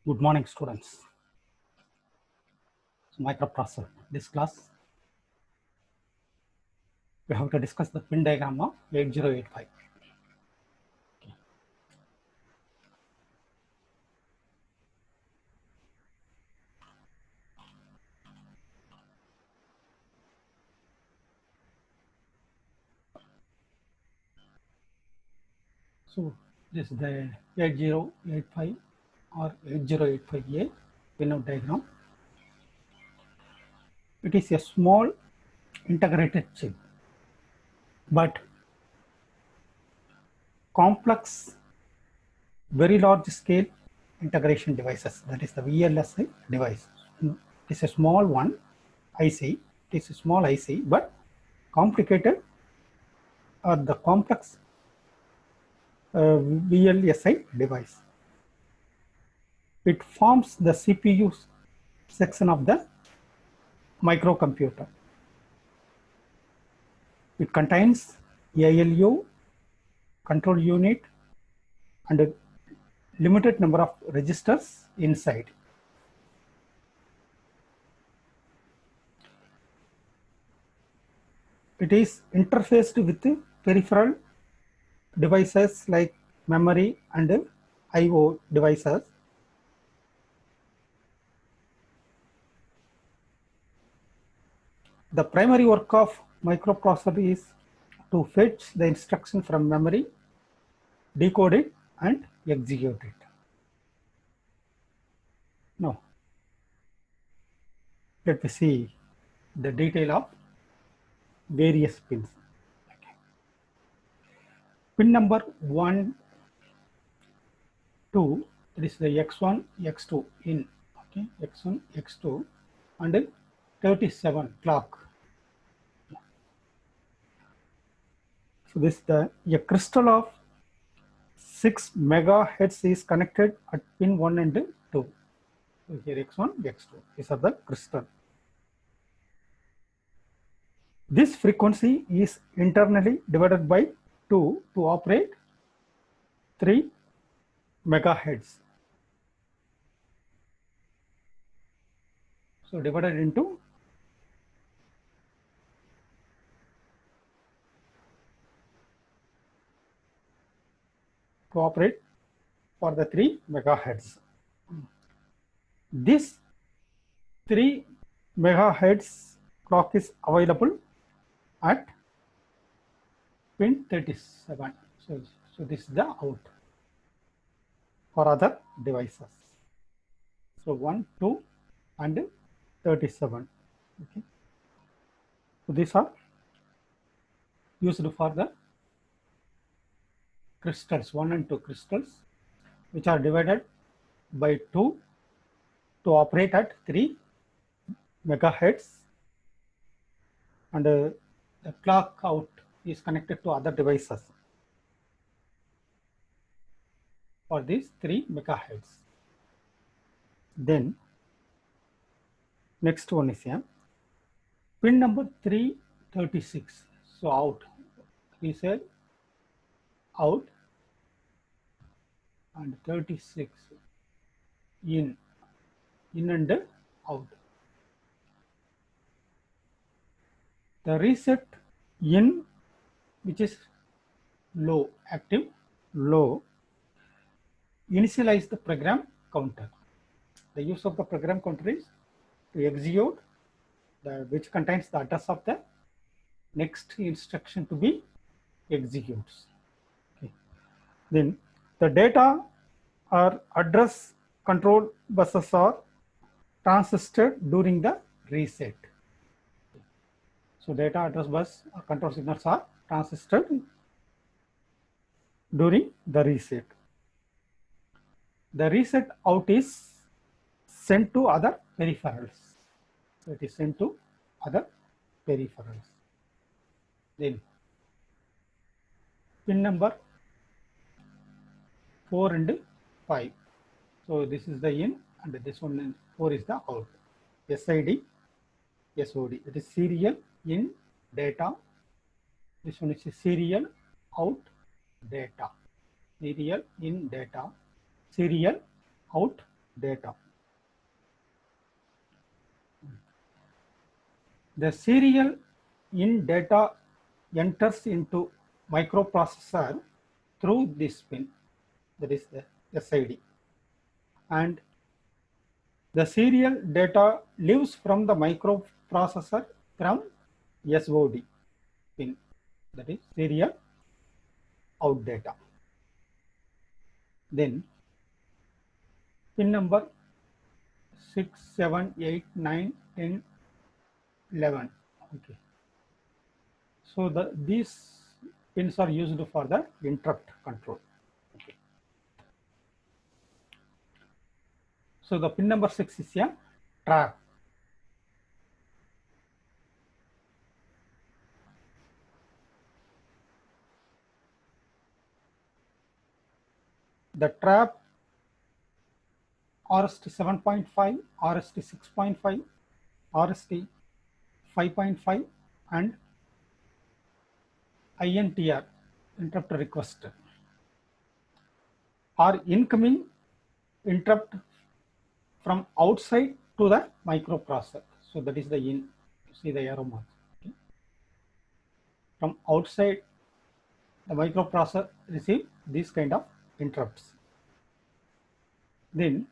Good morning, students. So, microprocessor. This class, we have to discuss the pin diagram of 8085. Okay. So, this is the 8085 or 8085A pinout diagram. It is a small integrated chip, but complex, very large scale integration devices. That is the VLSI device. It is a small one, IC. It is a small IC, but complicated or the complex VLSI device. It forms the CPU section of the microcomputer. It contains ALU, control unit, and a limited number of registers inside. It is interfaced with peripheral devices like memory and I/O devices. The primary work of microprocessor is to fetch the instruction from memory, decode it, and execute it. Now, let me see the detail of various pins. Okay. Pin number 1, 2, this is the X1, X2 in, okay, X1, X2, and 37 clock. So this is a crystal of 6 megahertz is connected at pin 1 and 2. So here X1, X2, these are the crystal. This frequency is internally divided by 2 to operate 3 megahertz. So divided into to operate for the 3 megahertz. This 3 megahertz clock is available at pin 37. So this is the out for other devices. So 1, 2, and 37. Okay. So these are used for the crystals, 1 and 2 crystals, which are divided by 2 to operate at 3 megahertz, and the clock out is connected to other devices for these 3 megahertz. Then next one is here, pin number 336. So out, he said out, and 36 in and out. The reset in, which is low, active low, initialize the program counter. The use of the program counter is to execute which contains the address of the next instruction to be executed. Okay. Then the data or address control buses are transisted during the reset. So data address bus or control signals are transisted during the reset. The reset out is sent to other peripherals. So it is sent to other peripherals. Then pin number 4 and 5. So this is the in, and this one 4 is the out. SID, SOD. It is serial in data. This one is a serial out data. Serial in data. Serial out data. The serial in data enters into microprocessor through this pin, that is the SID, and the serial data leaves from the microprocessor from SOD pin, that is serial out data. Then pin number 6, 7, 8, 9, 10, 11. Okay. So these pins are used for the interrupt control. Okay. So the pin number 6 is a trap. The trap RST 7.5, RST 6.5, RST 5.5 and INTR, interrupt request, are incoming interrupt from outside to the microprocessor. So that is the in, see the arrow mark. Okay. From outside the microprocessor receive these kind of interrupts. Then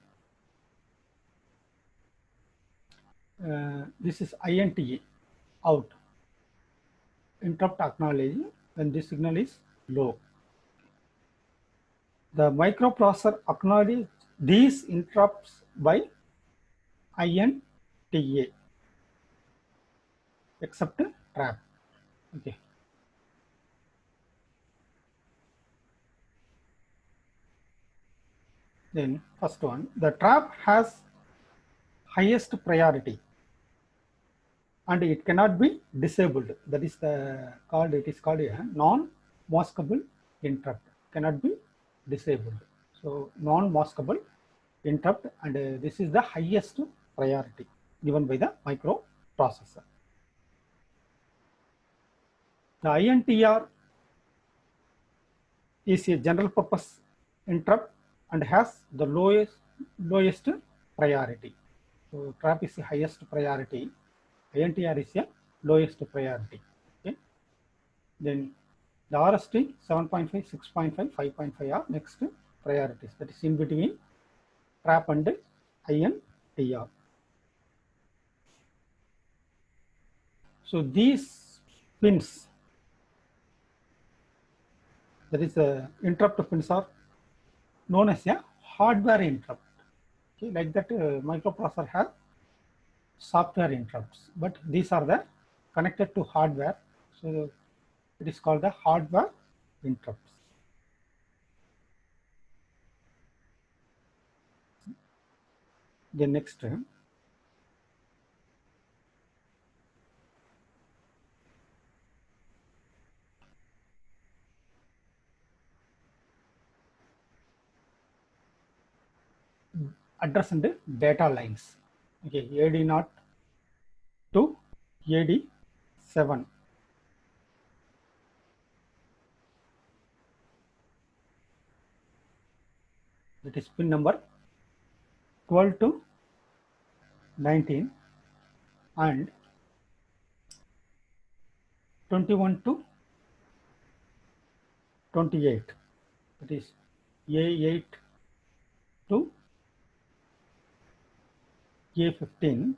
this is INTA, out, interrupt acknowledging when this signal is low. The microprocessor acknowledges these interrupts by INTA except trap. Okay. Then first one, the trap has highest priority and it cannot be disabled. That is it is called a non-maskable interrupt, cannot be disabled. So non-maskable interrupt, and this is the highest priority given by the microprocessor. The INTR is a general purpose interrupt and has the lowest priority. So trap is the highest priority, INTR is a lowest priority. Okay. Then the RST 7.5, 6.5, 5.5 are next priorities, that is in between trap and INTR. So these pins, that is the interrupt pins, are known as a hardware interrupt. Okay, like that microprocessor has software interrupts, but these are the connected to hardware, so it is called the hardware interrupts. The next address and data lines. Okay, AD0 to AD7. That is pin number 12 to 19 and 21 to 28. That is A8 to A15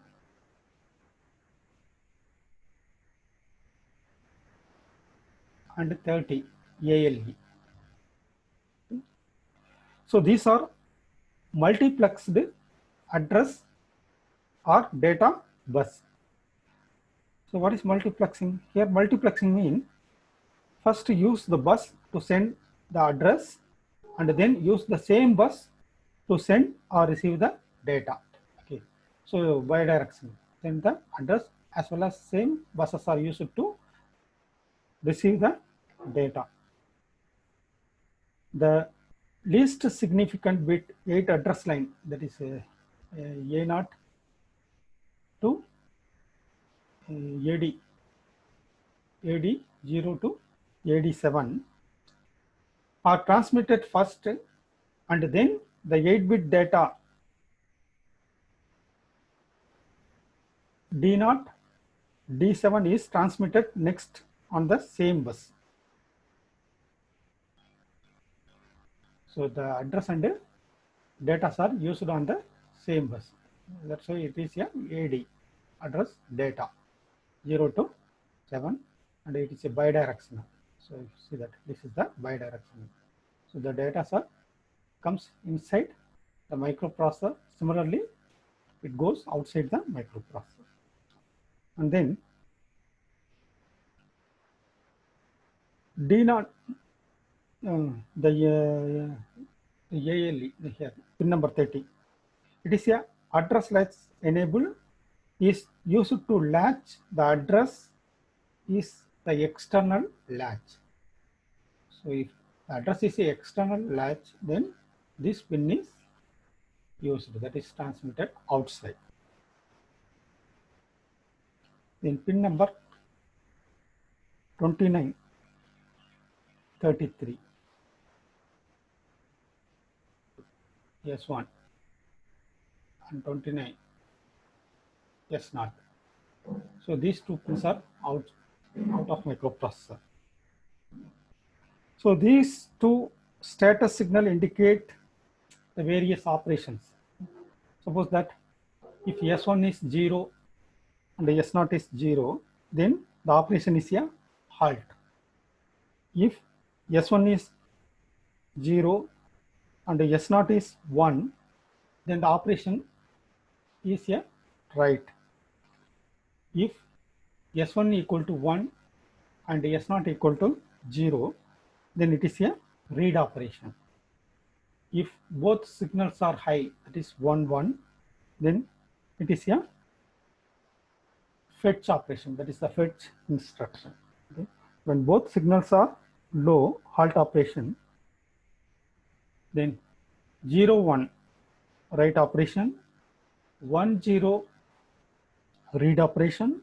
and 30 ALE. So these are multiplexed address or data bus. So what is multiplexing? Here multiplexing means first use the bus to send the address and then use the same bus to send or receive the data. Okay. So bidirectional, send the address as well as same buses are used to receive the data. The least significant bit 8 address line, that is A0 to AD0 to AD7 are transmitted first and then the 8-bit data D0, D7 is transmitted next on the same bus. So the address and data are used on the same bus. That's why it is a AD, address data 0 to 7, and it is a bidirectional. So you see that this is the bidirectional. So the data comes inside the microprocessor. Similarly, it goes outside the microprocessor. And then D0, the ALE here, pin number 30. It is a address latch enable is used to latch the address is the external latch. So if the address is a external latch, then this pin is used, that is transmitted outside. Then pin number 29, 33, S1 and 29, S0. So these two pins are out of microprocessor. So these two status signal indicate the various operations. Suppose that if S1 is 0 and S0 is 0, then the operation is a halt. If S1 is 0 and S0 is 1, then the operation is a write. If S1 equal to 1 and S0 equal to 0, then it is a read operation. If both signals are high, that is 1, 1, then it is a fetch operation, that is the fetch instruction. Okay. When both signals are low, halt operation, then 0, 1 write operation, 1, 0 read operation,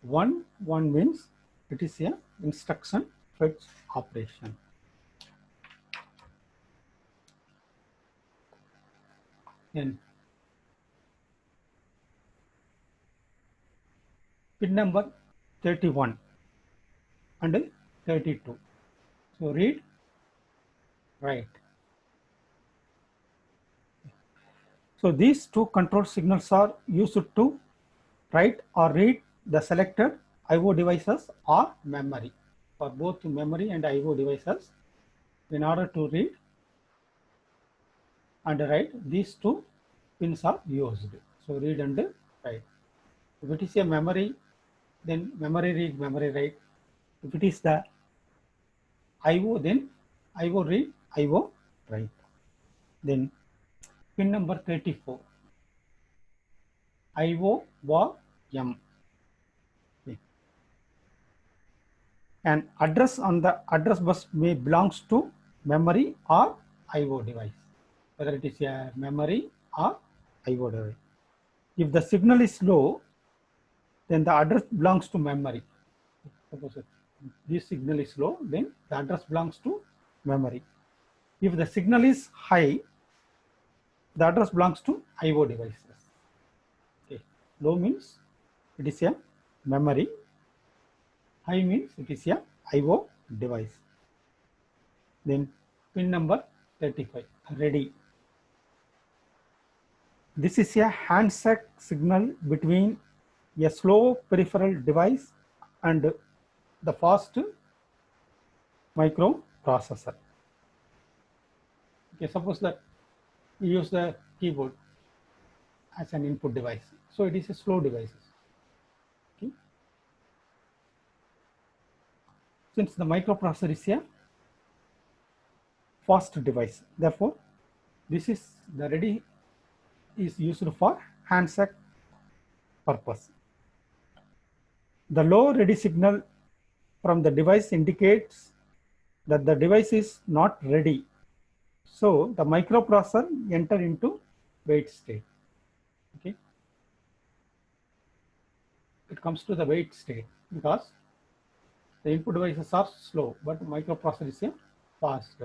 1, 1 means it is a instruction fetch operation. Then pin number 31 and 32. So read, write. So these two control signals are used to write or read the selected IO devices or memory. For both memory and IO devices, in order to read and write, these two pins are used. So read and write. If it is a memory, then memory read, memory write. If it is the IO, then IO read, IO write. Then pin number 34, IO var M. Okay. An address on the address bus may belongs to memory or IO device, whether it is a memory or IO device. If the signal is low, then the address belongs to memory. Suppose this signal is low, then the address belongs to memory. If the signal is high, the address belongs to IO devices. Okay. Low means it is a memory. High means it is a IO device. Then pin number 35, ready. This is a handshake signal between a slow peripheral device and the fast microprocessor. Okay, suppose that we use the keyboard as an input device. So it is a slow device. Okay. Since the microprocessor is a fast device, therefore this is the ready is used for handshake purpose. The low ready signal from the device indicates that the device is not ready. So the microprocessor enter into wait state. Okay. It comes to the wait state because the input devices are slow, but microprocessor is fast.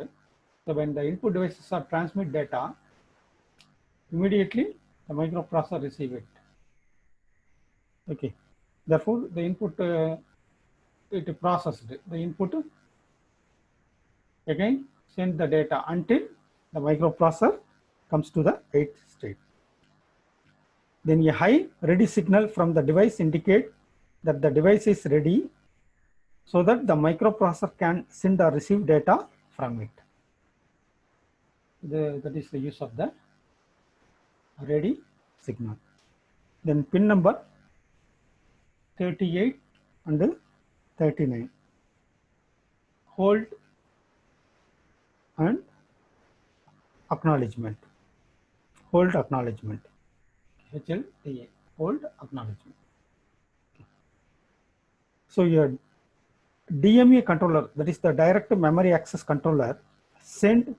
So when the input devices are transmit data, immediately the microprocessor receive it. Okay, therefore the input it processed the input, again send the data until the microprocessor comes to the wait state. Then a high ready signal from the device indicate that the device is ready so that the microprocessor can send or receive data from it. That is the use of the ready signal. Then pin number 38 and 39, hold and acknowledgement, hold acknowledgement, HLDA, hold acknowledgement. So your DMA controller, that is the direct memory access controller, send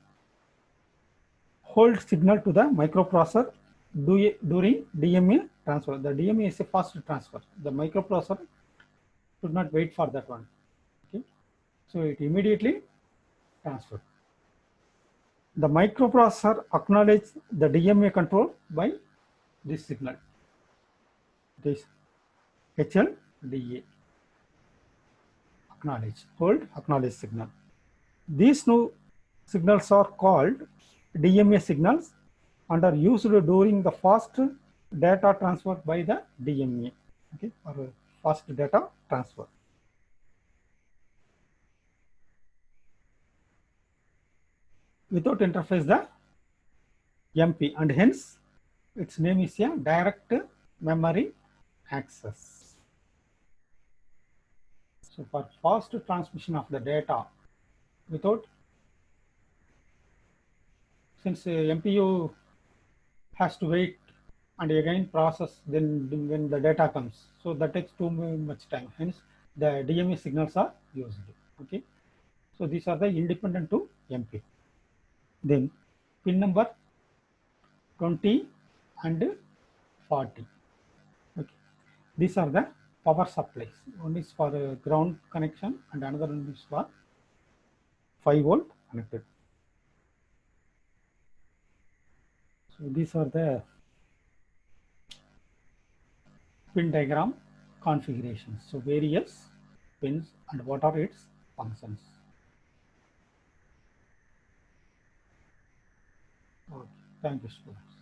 hold signal to the microprocessor during DMA transfer. The DMA is a fast transfer. The microprocessor should not wait for that one. Okay, so it immediately transfer. The microprocessor acknowledges the DMA control by this signal. It is HLDA, acknowledge, hold, acknowledge signal. These two signals are called DMA signals and are used during the fast data transfer by the DMA, okay, or fast data transfer. Without interface the MP, and hence its name is a direct memory access. So for fast transmission of the data without, since MPU has to wait and again process then when the data comes, so that takes too much time, hence the DMA signals are used. Okay, so these are the independent to MP. Then pin number 20 and 40. Okay, these are the power supplies. One is for ground connection and another one is for 5-volt connected. So these are the pin diagram configurations. So various pins and what are its functions. Okay, thank you, students.